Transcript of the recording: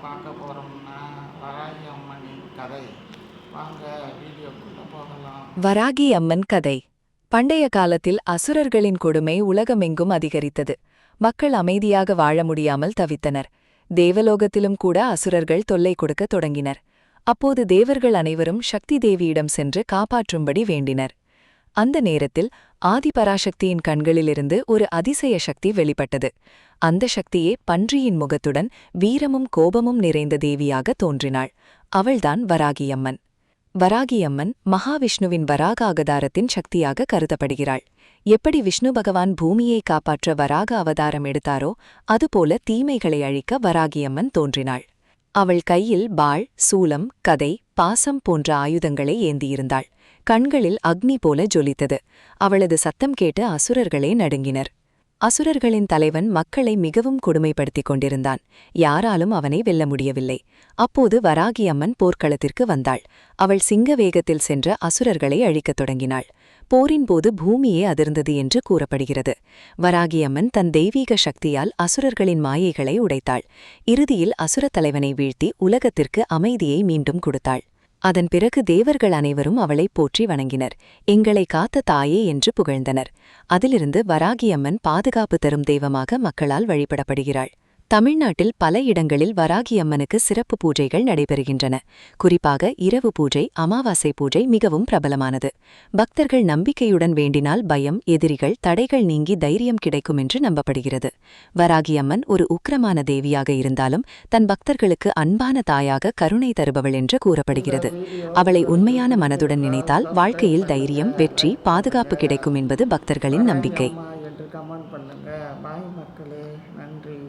பார்க்க போகிறோம்னா வராகி அம்மனின் கதை. வாங்க வீடியோக்குள்ளே போகலாம். வராகி அம்மன் கதை. பண்டைய காலத்தில் அசுரர்களின் கொடுமை உலகமெங்கும் அதிகரித்தது. மக்கள் அமைதியாக வாழ முடியாமல் தவித்தனர். தேவலோகத்திலும் கூட அசுரர்கள் தொல்லை கொடுக்க தொடங்கினர். அப்போது தேவர்கள் அனைவரும் சக்தி தேவியிடம் சென்று காப்பாற்றும்படி வேண்டினர். அந்த நேரத்தில் ஆதிபராசக்தியின் கண்களிலிருந்து ஒரு அதிசய சக்தி வெளிப்பட்டது. அந்த சக்தியே பன்றியின் முகத்துடன் வீரமும் கோபமும் நிறைந்த தேவியாக தோன்றினாள். அவள்தான் வராகியம்மன். வராகியம்மன் மகாவிஷ்ணுவின் வராக அவதாரத்தின் சக்தியாக கருதப்படுகிறாள். எப்படி விஷ்ணு பகவான் பூமியை காப்பாற்ற வராக அவதாரம் எடுத்தாரோ அதுபோல தீமைகளை அழிக்க வராகியம்மன் தோன்றினாள். அவள் கையில் பாள், சூலம், கதை, பாசம் போன்ற ஆயுதங்களை ஏந்தியிருந்தாள். கண்களில் அக்னி போல ஜொலித்தது. அவளது சத்தம் கேட்டு அசுரர்களே நடுங்கினர். அசுரர்களின் தலைவன் மக்களை மிகவும் கொடுமைப்படுத்திக் கொண்டிருந்தான். யாராலும் அவனை வெல்ல முடியவில்லை. அப்போது வராகியம்மன் போர்க்களத்திற்கு வந்தாள். அவள் சிங்க வேகத்தில் சென்ற அசுரர்களை அழிக்கத் தொடங்கினாள். போரின் போது பூமியே அதிர்ந்தது என்று கூறப்படுகிறது. வராகியம்மன் தன் தெய்வீக சக்தியால் அசுரர்களின் மாயைகளை உடைத்தாள். இறுதியில் அசுர தலைவனை வீழ்த்தி உலகத்திற்கு அமைதியை மீண்டும் கொடுத்தாள். அதன் பிறகு தேவர்கள் அனைவரும் அவளை போற்றி வணங்கினர். எங்களை காத்த தாயே என்று புகழ்ந்தனர். அதிலிருந்து வராகியம்மன் பாதுகாப்பு தரும் தெய்வமாக மக்களால் வழிபடப்படுகிறாள். தமிழ்நாட்டில் பல இடங்களில் வராகியம்மனுக்கு சிறப்பு பூஜைகள் நடைபெறுகின்றன. குறிப்பாக இரவு பூஜை, அமாவாசை பூஜை மிகவும் பிரபலமானது. பக்தர்கள் நம்பிக்கையுடன் வேண்டினால் பயம், எதிரிகள், தடைகள் நீங்கி தைரியம் கிடைக்கும் என்று நம்பப்படுகிறது. வராகியம்மன் ஒரு உக்கிரமான தேவியாக இருந்தாலும் தன் பக்தர்களுக்கு அன்பான தாயாக கருணை தருபவள் என்று கூறப்படுகிறது. அவளை உண்மையான மனதுடன் நினைத்தால் வாழ்க்கையில் தைரியம், வெற்றி, பாதுகாப்பு கிடைக்கும் என்பது பக்தர்கள் நம்பிக்கை. கமெண்ட் பண்ணுங்க. பாய் மக்களே, நன்றி.